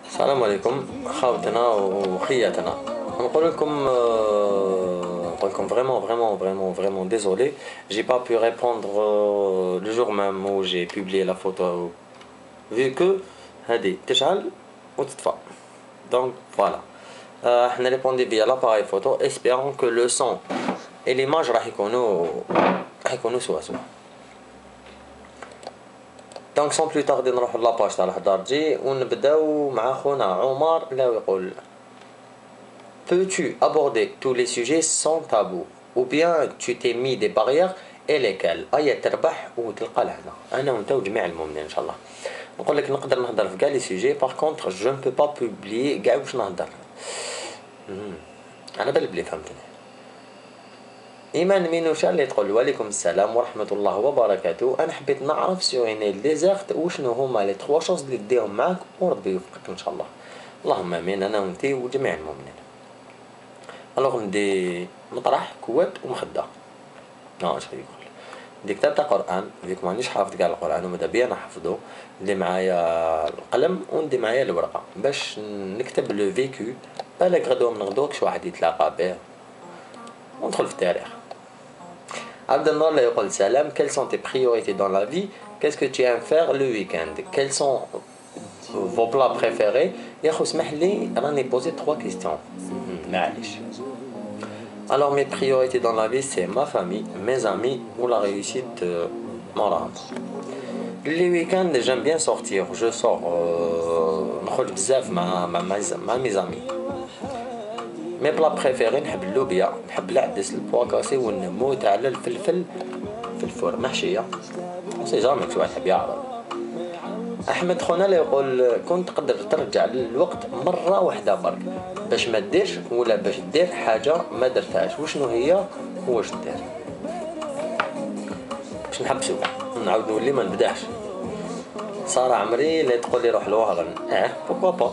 السلام عليكم خاوتنا وخياتنا. نقول لكم vraiment désolé, j'ai pas pu répondre le jour même où j'ai publié la photo vu que هذه تشعل وتطفى. Donc voilà, احنا ريبوندي via l'appareil photo espérant que le son et l'image راح يكونوا سوا. دونك سون بلو تاردي نروحو لاباج تاع الهضرجي ونبداو مع خونا عمر اللي يقول peux-tu aborder tous les sujets sans tabou ou bien tu t'es mis des barrières et lesquelles ايا تربح وتلقى لهنا انا وانت وجميع المؤمنين ان شاء الله. نقول لك نقدر نهضر في كاع لي سوجي باغ كونطخ جو ne peux pas publier كاع واش نهضر. على بالي بلي فهمتني. ايمان مينوشا اللي تقول وعليكم السلام ورحمه الله وبركاته. انا حبيت نعرف سور اني ديزيرت وشنو هما لي 3 شوز اللي ديهم معاك وربي يوفقك ان شاء الله. اللهم امين انا وانتي وجميع المؤمنين. الوغ ندي مطرح كوات ومخده. اش يقول ندي كتاب تاع قران فيك مانيش حافظ كاع القران وماذا بيا نحفظو. ندي معايا القلم وندي معايا الورقه باش نكتب لو فيكو بالك غدوه من غدوه كش واحد يتلاقى به وندخل في التاريخ. عبد النور يقول سلام. Quelles sont tes priorités dans la vie? Qu'est-ce que tu aimes faire le week-end? Quels sont vos plats préférés? يا خو اسمح لي راني بوزي 3 questions. معليش. Alors mes priorités dans la vie c'est ma famille, mes amis ou la réussite morale. Les week-ends j'aime bien sortir, je sors نخرج بزاف مع mes amis. مي بلا بريفيري نحب اللوبيا، نحب العدس البواكاسي ونموت على الفلفل في الفور محشيه. سي جامي شي واحد يحب يعرف. احمد خونا اللي يقول كنت تقدر ترجع للوقت مره واحده برك باش ما ديرش ولا باش دير حاجه ما درتهاش وشنو هي واش دير؟ باش نحبسو نعاود نولي ما نبداش. ساره عمري اللي تقول لي روح لوهران بوكو با.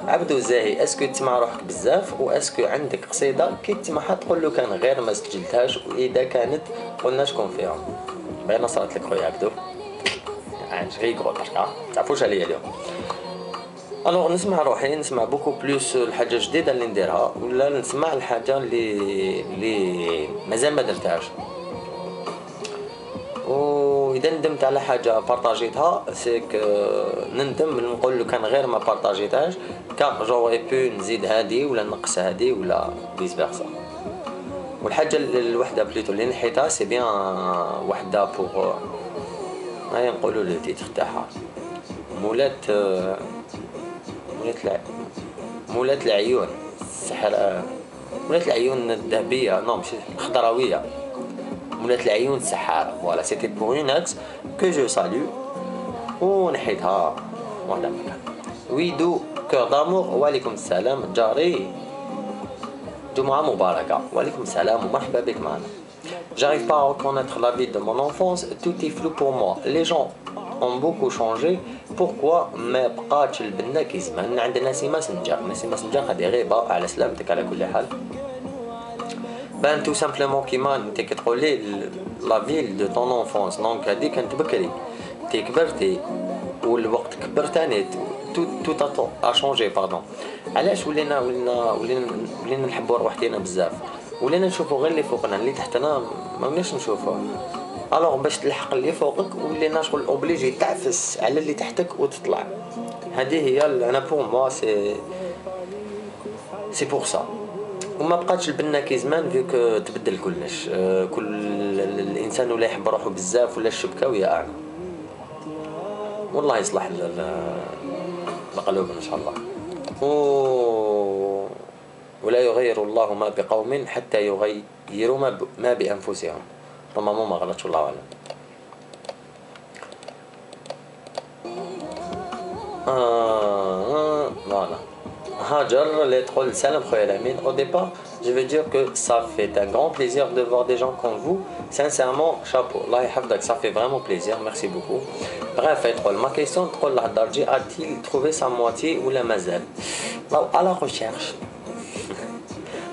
عبدو الزاهي اسكو تسمع روحك بزاف واسكو عندك قصيده كي تسمعها تقول له كان غير ما سجلتهاش واذا كانت قلنا شكون فيها. باينه صارت لك خويا عبدو يعني غير يقول برك تعرفوش عليا اليوم. الوغ نسمع روحي نسمع بوكو بلوس الحاجه جديده اللي نديرها ولا نسمع الحاجه اللي مازال ما درتهاش. واذا ندمت على حاجه بارطاجيتها سيك نندم نقول له كان غير ما بارطاجيتهاش كان جوغي بو نزيد هادي ولا نقص هادي ولا فيس فيرسا. والحاجه الوحده بليتو اللي نحيتها سي بيان وحده بوغ هيا نقولوا لو تيتر تاعها مولات العيون السحر مولات العيون الذهبيه نو ماشي الخضراويه مولات العيون السحارة. فوالا سيتي بور اون اكس كو جو سالو ونحيتها ولا مكان. ويدو كور دامور وعليكم السلام جاري جمعة مباركة. وعليكم السلام ومرحبا بك معنا. J'arrive pas à reconnaître la vie de mon enfance, tout est flou pour moi. Les gens ont beaucoup changé. Pourquoi ما بقاتش البنة كي زمان؟ عندنا نسيمة سنجار هذه غيبة على سلامتك على كل حال. بان تو سامبلومون كيما انت كتقول لي لا فيل دو طون انفونس دونك هذيك كانت بكري تي كبرتي والوقت كبر تاني تو ا شونجي باردون. علاش ولينا نحبوا روحتنا بزاف ولينا نشوفوا غير اللي فوقنا اللي تحتنا ما وليناش نشوفوا. الوغ باش تلحق اللي فوقك ولينا شغل اوبليجي تعفس على اللي تحتك وتطلع. هذه هي انا بور موا سي بور سا. وما بقاتش البنه كي زمان فيك تبدل كلش. كل الانسان ولا يحب روحه بزاف ولا الشبكه ويا اعلى. والله يصلح القلوب ان شاء الله. ولا يغير الله ما بقوم حتى يغيروا ما بانفسهم. طبعا ما غلطش والله اعلم. Voilà. Hajar, les trolls, salam khoyalamin. Au départ, je veux dire que ça fait un grand plaisir de voir des gens comme vous. Sincèrement, chapeau. Allah yahfdak, ça fait vraiment plaisir. Merci beaucoup. Bref, les trolls, ma question, troll Hadarji a-t-il trouvé sa moitié ou la mazal? À la recherche.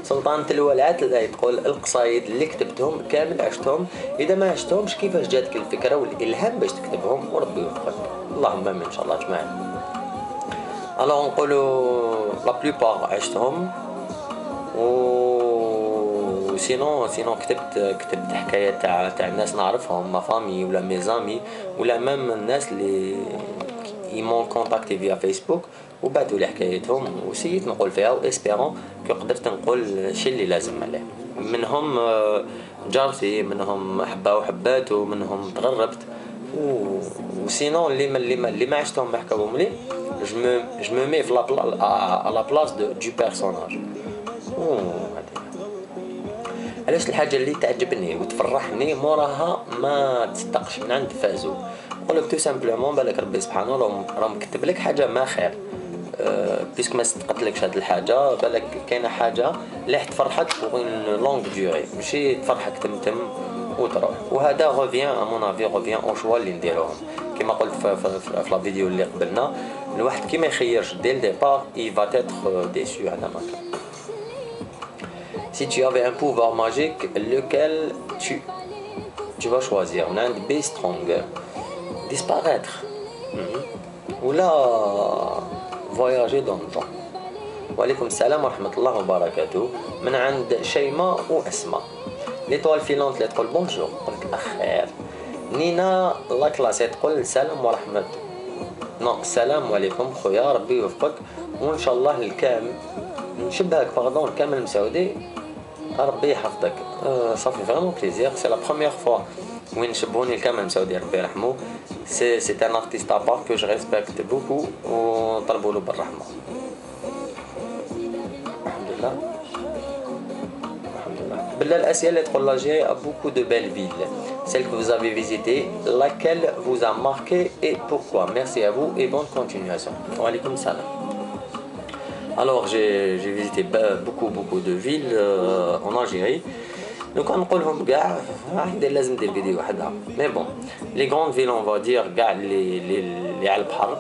سلطان الولعات اللي تقول القصايد اللي كتبتهم كامل عشتهم. اذا ما عشتهمش كيفاش جاتك الفكره والالهام باش تكتبهم وربي يوفقك. اللهم امين ان شاء الله اجمعين. الوغ نقولوا لا بلوبار عشتهم و سينو كتبت حكايات تاع الناس نعرفهم ما فامي ولا ميزامي ولا ميم الناس اللي يمون كونتاكتي فيا فيسبوك وبعثوا لي حكايتهم وسيت نقول فيها واسبيرون كي قدرت نقول الشيء اللي لازم عليه. منهم جارتي، منهم حبه وحبات، ومنهم تغربت وسينو اللي ما عشتهم ما حكاوهم لي je me mets à la place du personnage. علاش الحاجه اللي تعجبني وتفرحني موراها ما تصدقش من عند فازو. نقول لك تو سامبلومون بالك ربي سبحانه راه مكتب لك حاجه ما خير، بيسك ما صدقتلكش هاد الحاجه بالك كاينه حاجه اللي تفرحك بوغ لونغ ديوري ماشي تفرحك تمتم وتروح. وهذا غوفيان مون افي غوفيان او شوا اللي نديروهم كما قلت في لا فيديو اللي قبلنا. الواحد كي ما يخيرش ديال ديبار اي فا تيتر ديسو. هذا ما كان. Si tu avais un pouvoir magique, lequel tu vas choisir? On a un B strong. Disparaître. Ou là, voyager dans le temps. Wa alaykoum salam wa rahmatullahi wa barakatuh. من عند شيماء وأسماء. L'étoile filante اللي تقول bonjour. قلت أخير. نينا لا كلاسي تقول سلام ورحمة. نو السلام عليكم خويا ربي يوفقك وإن شاء الله الكامل نشبهك باردون الكامل المسعودي ربي يحفظك. صافي فريمون بليزير سي لا بروميير فوا وين نشبهوني الكامل المسعودي ربي يرحمو. سي ان ارتيست ا بار كو جو ريسبكت بوكو ونطلبوا له بالرحمه. الحمد لله الحمد لله. بالله الاسئله اللي تقول لاجيري ا بوكو دو بيل فيل. Celle que vous avez visitée, laquelle vous a marqué et pourquoi? Merci à vous et bonne continuation. Wa alaykoum salam. Alors j'ai visité beaucoup de villes en Algérie. Donc on نقولهم كاع لازم ندير فيديو وحدها. Mais bon, les grandes villes on va dire كاع اللي على البحر.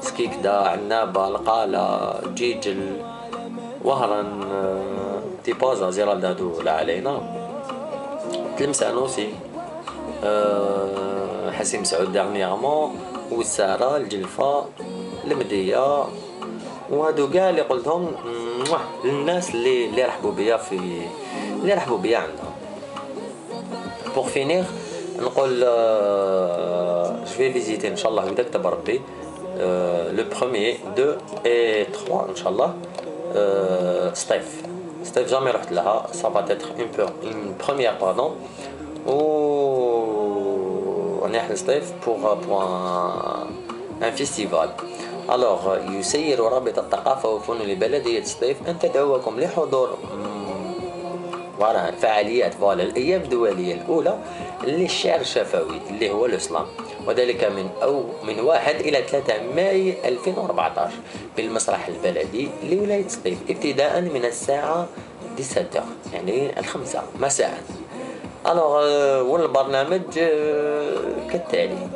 سكيكدا، عنابة، القالة، جيجل، وهران، تيبازا، زيرالدادو لا علينا، تلمسان اوسي، حسيم سعود ديرنييرمون، والسارة، الجلفة، المدية، وهادو كاع اللي قلتهم للناس اللي رحبوا بيا عندهم. بوغ فينيغ نقول جو في فيزيتي ان شاء الله هكذا كتب ربي لو بروميير 2 et 3 ان شاء الله ستيف جامي رحت لها. ça va être une première pardon ونحن ستيف pour un festival. alors يسير رابط الثقافة وفنون لبلدية ستيف أن تدعوكم لحضور فعاليات الأيام الدولية الأولى للشعر الشفوي اللي هو الإسلام، وذلك من 1 إلى 3 ماي 2014 بالمسرح البلدي لولاية ستيف ابتداء من الساعة 17 يعني 5 مساء. والبرنامج كالتالي: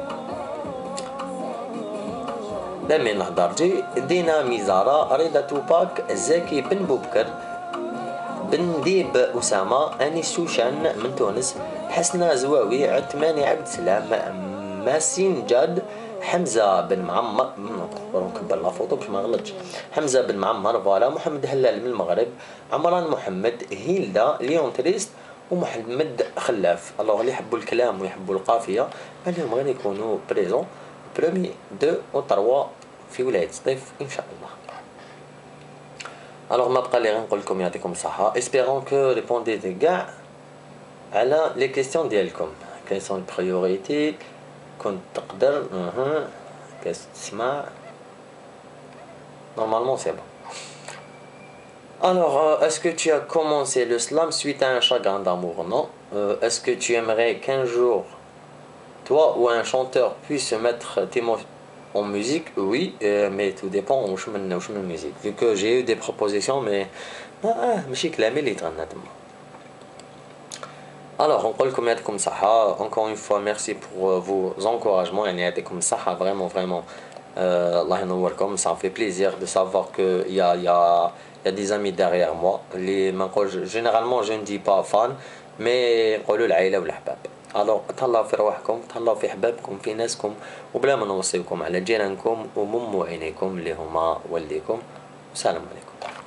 لمن نهضرجي، دينا ميزارة، رضا توباك، زكي بن بوبكر، بن ديب أسامة، أنيس شوشان من تونس، حسنة زواوي، عثماني عبد السلام، ماسين جاد، حمزة بن معمر، نكبر لا فوطو باش ما غلطش، حمزة بن معمر، فوالا، محمد هلال من المغرب، عمران محمد، هيلدا ليون تريست، ومحمد خلاف. اللي يحبوا الكلام ويحبوا القافية اليوم غير يكونوا بريزون برومي 2 و 3 في ولاية ستيف إن شاء الله. ما بقى لي غير نقول لكم يعطيكم الصحة. espérons que répondez كاع على لي كيستيون ديالكم. quelles sont les priorités كنت تقدر كاس تسمع normalement c'est bon. Alors, est-ce que tu as commencé le slam suite à un chagrin d'amour? Non. Est-ce que tu aimerais qu'un jour, toi ou un chanteur puisse se mettre tes mots en musique? Oui, mais tout dépend de la musique. Vu que j'ai eu des propositions, mais ماشي كلامي اللي تغنى تما. Alors, on parle comme ça. Encore une fois, merci pour vos encouragements. يعني يعطيكم الصحة vraiment. Allah ينوركم. Ça me fait plaisir de savoir que il y a des amis derrière moi. Généralement, je ne dis pas fan, mais نقولوا العائلة والأحباب. الو تهلاو في رواحكم، تهلاو في حبابكم، في ناسكم، وبلا ما نوصيكم على جيرانكم ومم عينيكم اللي هما والديكم. والسلام عليكم.